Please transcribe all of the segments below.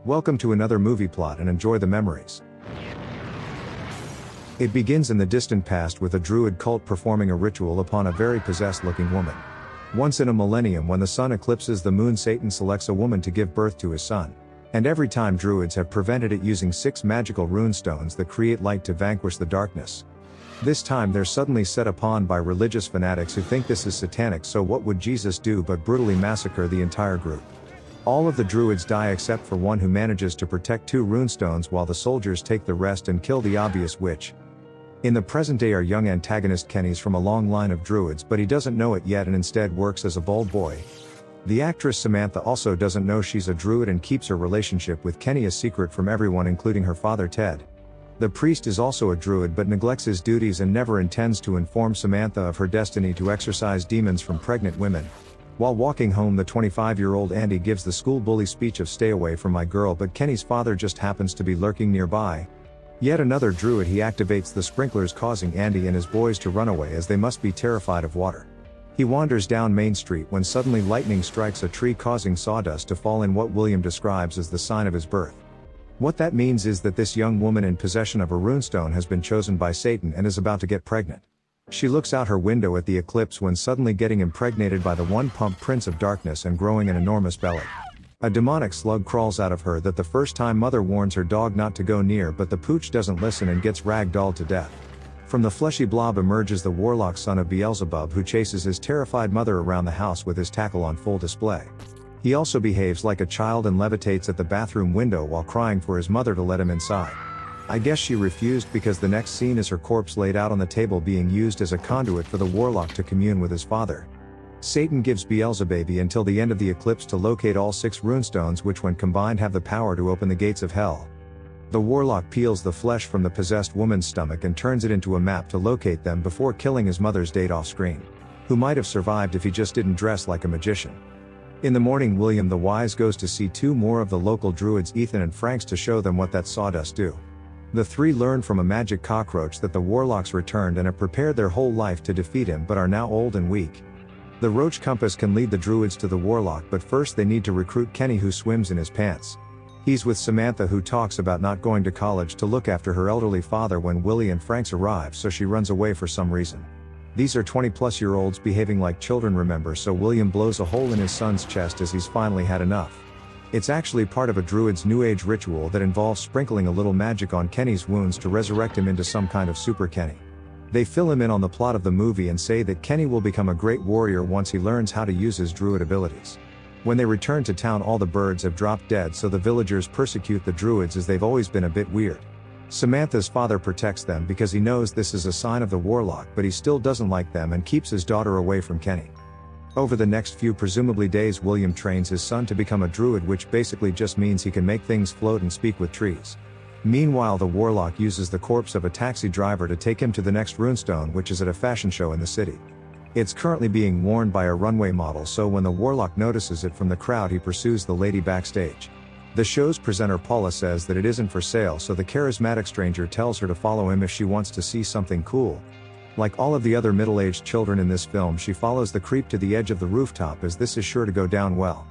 Welcome to another movie plot and enjoy the memories. It begins in the distant past with a Druid cult performing a ritual upon a very possessed-looking woman. Once in a millennium when the sun eclipses the moon, Satan selects a woman to give birth to his son. And every time Druids have prevented it using 6 magical runestones that create light to vanquish the darkness. This time they're suddenly set upon by religious fanatics who think this is satanic, so what would Jesus do but brutally massacre the entire group? All of the Druids die except for one who manages to protect 2 runestones while the soldiers take the rest and kill the obvious witch. In the present day our young antagonist Kenny's from a long line of Druids, but he doesn't know it yet and instead works as a bold boy. The actress Samantha also doesn't know she's a Druid and keeps her relationship with Kenny a secret from everyone, including her father Ted. The priest is also a Druid but neglects his duties and never intends to inform Samantha of her destiny to exorcise demons from pregnant women. While walking home, the 25-year-old Andy gives the school bully speech of "Stay away from my girl," but Kenny's father just happens to be lurking nearby. Yet another Druid, he activates the sprinklers, causing Andy and his boys to run away as they must be terrified of water. He wanders down Main Street when suddenly lightning strikes a tree, causing sawdust to fall in what William describes as the sign of his birth. What that means is that this young woman in possession of a runestone has been chosen by Satan and is about to get pregnant. She looks out her window at the eclipse when suddenly getting impregnated by the one-pump Prince of Darkness and growing an enormous belly. A demonic slug crawls out of her that the first time mother warns her dog not to go near, but the pooch doesn't listen and gets ragdolled to death. From the fleshy blob emerges the Warlock, son of Beelzebub, who chases his terrified mother around the house with his tackle on full display. He also behaves like a child and levitates at the bathroom window while crying for his mother to let him inside. I guess she refused, because the next scene is her corpse laid out on the table being used as a conduit for the Warlock to commune with his father. Satan gives Beelzebaby until the end of the eclipse to locate all 6 runestones, which when combined have the power to open the gates of hell. The Warlock peels the flesh from the possessed woman's stomach and turns it into a map to locate them before killing his mother's date off screen, who might have survived if he just didn't dress like a magician. In the morning, William the Wise goes to see 2 more of the local Druids, Ethan and Franks, to show them what that sawdust do. The 3 learn from a magic cockroach that the Warlocks returned and have prepared their whole life to defeat him, but are now old and weak. The roach compass can lead the Druids to the Warlock, but first they need to recruit Kenny, who swims in his pants. He's with Samantha, who talks about not going to college to look after her elderly father when Willie and Franks arrive, so she runs away for some reason. These are 20-plus-year-olds behaving like children, remember, so William blows a hole in his son's chest as he's finally had enough. It's actually part of a Druid's New Age ritual that involves sprinkling a little magic on Kenny's wounds to resurrect him into some kind of Super Kenny. They fill him in on the plot of the movie and say that Kenny will become a great warrior once he learns how to use his Druid abilities. When they return to town, all the birds have dropped dead, so the villagers persecute the Druids as they've always been a bit weird. Samantha's father protects them because he knows this is a sign of the Warlock, but he still doesn't like them and keeps his daughter away from Kenny. Over the next few presumably days, William trains his son to become a Druid, which basically just means he can make things float and speak with trees. Meanwhile, the Warlock uses the corpse of a taxi driver to take him to the next runestone, which is at a fashion show in the city. It's currently being worn by a runway model, so when the Warlock notices it from the crowd, he pursues the lady backstage. The show's presenter Paula says that it isn't for sale, so the charismatic stranger tells her to follow him if she wants to see something cool. Like all of the other middle-aged children in this film, she follows the creep to the edge of the rooftop, as this is sure to go down well.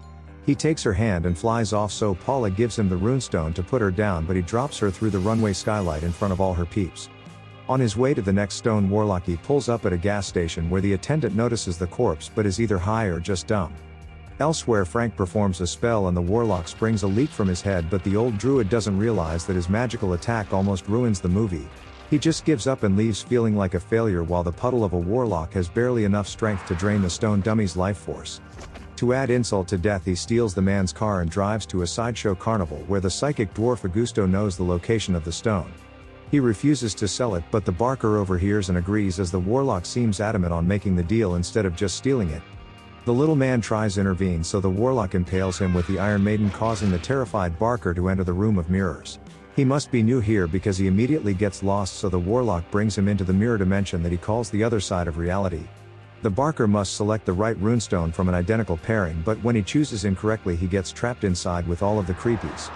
He takes her hand and flies off, so Paula gives him the runestone to put her down, but he drops her through the runway skylight in front of all her peeps. On his way to the next stone, Warlock pulls up at a gas station where the attendant notices the corpse but is either high or just dumb. Elsewhere, Frank performs a spell and the Warlock springs a leak from his head, but the old Druid doesn't realize that his magical attack almost ruins the movie. He just gives up and leaves feeling like a failure, while the puddle of a Warlock has barely enough strength to drain the stone dummy's life force. To add insult to death, he steals the man's car and drives to a sideshow carnival where the psychic dwarf Augusto knows the location of the stone. He refuses to sell it, but the barker overhears and agrees, as the Warlock seems adamant on making the deal instead of just stealing it. The little man tries to intervene, so the Warlock impales him with the Iron Maiden, causing the terrified barker to enter the room of mirrors. He must be new here because he immediately gets lost, so the Warlock brings him into the mirror dimension that he calls the other side of reality. The barker must select the right runestone from an identical pairing, but when he chooses incorrectly, he gets trapped inside with all of the creepies.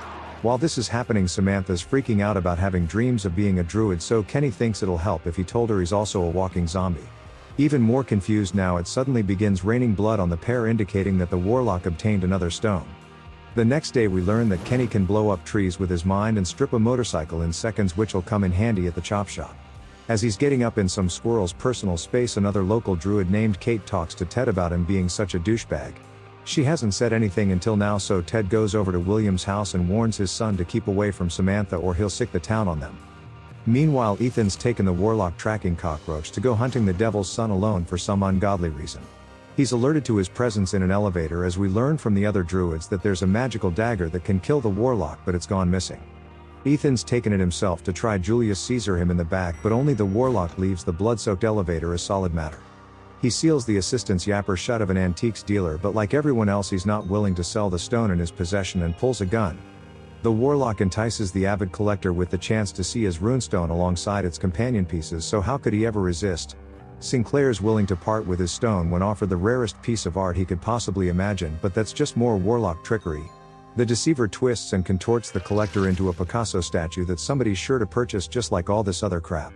While this is happening, Samantha's freaking out about having dreams of being a Druid, so Kenny thinks it'll help if he told her he's also a walking zombie. Even more confused now, it suddenly begins raining blood on the pair, indicating that the Warlock obtained another stone. The next day we learn that Kenny can blow up trees with his mind and strip a motorcycle in seconds, which'll come in handy at the chop shop. As he's getting up in some squirrel's personal space, another local druid named Kate talks to Ted about him being such a douchebag. She hasn't said anything until now, so Ted goes over to William's house and warns his son to keep away from Samantha or he'll sick the town on them. Meanwhile, Ethan's taken the Warlock tracking cockroach to go hunting the Devil's Son alone for some ungodly reason. He's alerted to his presence in an elevator as we learn from the other druids that there's a magical dagger that can kill the Warlock, but it's gone missing. Ethan's taken it himself to try Julius Caesar him in the back, but only the Warlock leaves the blood-soaked elevator as solid matter. He seals the assistant's yapper shut of an antiques dealer, but like everyone else he's not willing to sell the stone in his possession and pulls a gun. The Warlock entices the avid collector with the chance to see his runestone alongside its companion pieces, so how could he ever resist? Sinclair's willing to part with his stone when offered the rarest piece of art he could possibly imagine, but that's just more Warlock trickery. The deceiver twists and contorts the collector into a Picasso statue that somebody's sure to purchase, just like all this other crap.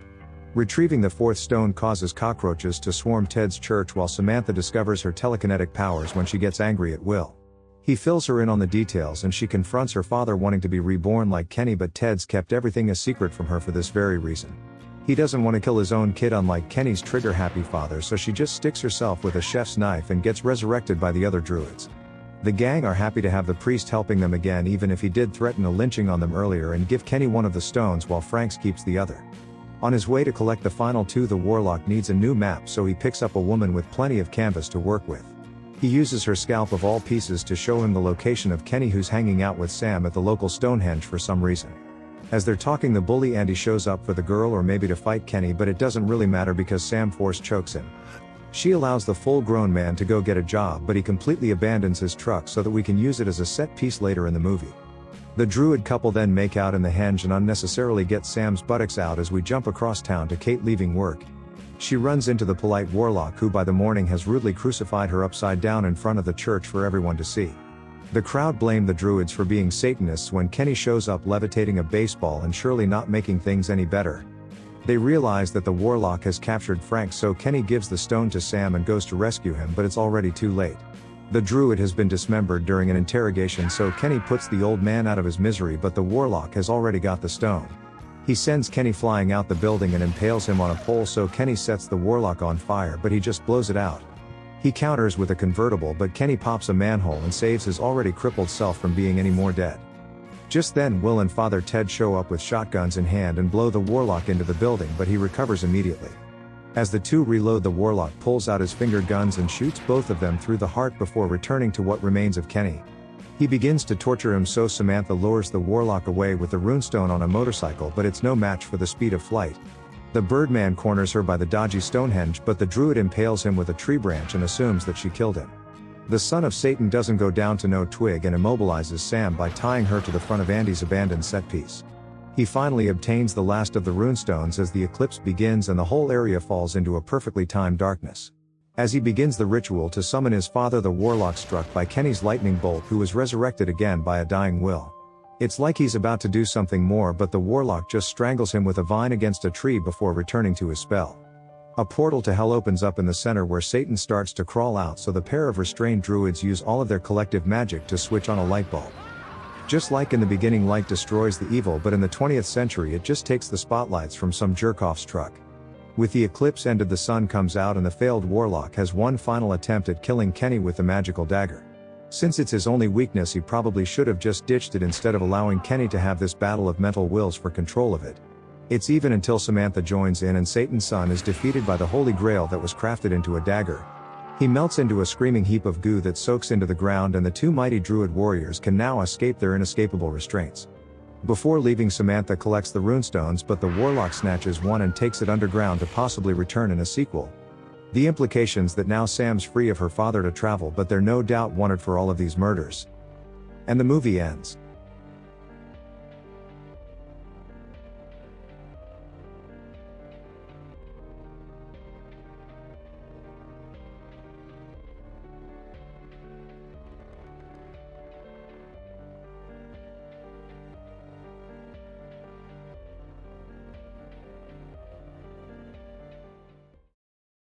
Retrieving the fourth stone causes cockroaches to swarm Ted's church, while Samantha discovers her telekinetic powers when she gets angry at Will. He fills her in on the details and she confronts her father wanting to be reborn like Kenny, but Ted's kept everything a secret from her for this very reason. He doesn't want to kill his own kid unlike Kenny's trigger-happy father, so she just sticks herself with a chef's knife and gets resurrected by the other druids. The gang are happy to have the priest helping them again, even if he did threaten a lynching on them earlier, and give Kenny one of the stones while Franks keeps the other. On his way to collect the final two, the Warlock needs a new map, so he picks up a woman with plenty of canvas to work with. He uses her scalp of all pieces to show him the location of Kenny, who's hanging out with Sam at the local Stonehenge for some reason. As they're talking, the bully Andy shows up for the girl, or maybe to fight Kenny, but it doesn't really matter because Sam force chokes him. She allows the full-grown man to go get a job, but he completely abandons his truck so that we can use it as a set piece later in the movie. The druid couple then make out in the henge and unnecessarily get Sam's buttocks out as we jump across town to Kate leaving work. She runs into the polite Warlock, who by the morning has rudely crucified her upside down in front of the church for everyone to see. The crowd blame the druids for being Satanists when Kenny shows up levitating a baseball and surely not making things any better. They realize that the Warlock has captured Frank, so Kenny gives the stone to Sam and goes to rescue him, but it's already too late. The druid has been dismembered during an interrogation, so Kenny puts the old man out of his misery, but the Warlock has already got the stone. He sends Kenny flying out the building and impales him on a pole, so Kenny sets the Warlock on fire, but he just blows it out. He counters with a convertible, but Kenny pops a manhole and saves his already crippled self from being any more dead. Just then Will and Father Ted show up with shotguns in hand and blow the Warlock into the building, but he recovers immediately. As the two reload, the Warlock pulls out his finger guns and shoots both of them through the heart before returning to what remains of Kenny. He begins to torture him, so Samantha lures the Warlock away with the runestone on a motorcycle, but it's no match for the speed of flight. The Birdman corners her by the dodgy Stonehenge, but the druid impales him with a tree branch and assumes that she killed him. The son of Satan doesn't go down to no twig and immobilizes Sam by tying her to the front of Andy's abandoned set piece. He finally obtains the last of the runestones as the eclipse begins and the whole area falls into a perfectly timed darkness. As he begins the ritual to summon his father, the Warlock struck by Kenny's lightning bolt, who is resurrected again by a dying Will. It's like he's about to do something more, but the Warlock just strangles him with a vine against a tree before returning to his spell. A portal to hell opens up in the center where Satan starts to crawl out, so the pair of restrained druids use all of their collective magic to switch on a light bulb. Just like in the beginning, light destroys the evil, but in the 20th century it just takes the spotlights from some jerk-off's truck. With the eclipse ended, the sun comes out and the failed Warlock has one final attempt at killing Kenny with the magical dagger. Since it's his only weakness, he probably should have just ditched it instead of allowing Kenny to have this battle of mental wills for control of it. It's even until Samantha joins in and Satan's son is defeated by the Holy Grail that was crafted into a dagger. He melts into a screaming heap of goo that soaks into the ground, and the two mighty druid warriors can now escape their inescapable restraints. Before leaving, Samantha collects the runestones, but the Warlock snatches one and takes it underground to possibly return in a sequel. The implications that now Sam's free of her father to travel, but they're no doubt wanted for all of these murders. And the movie ends.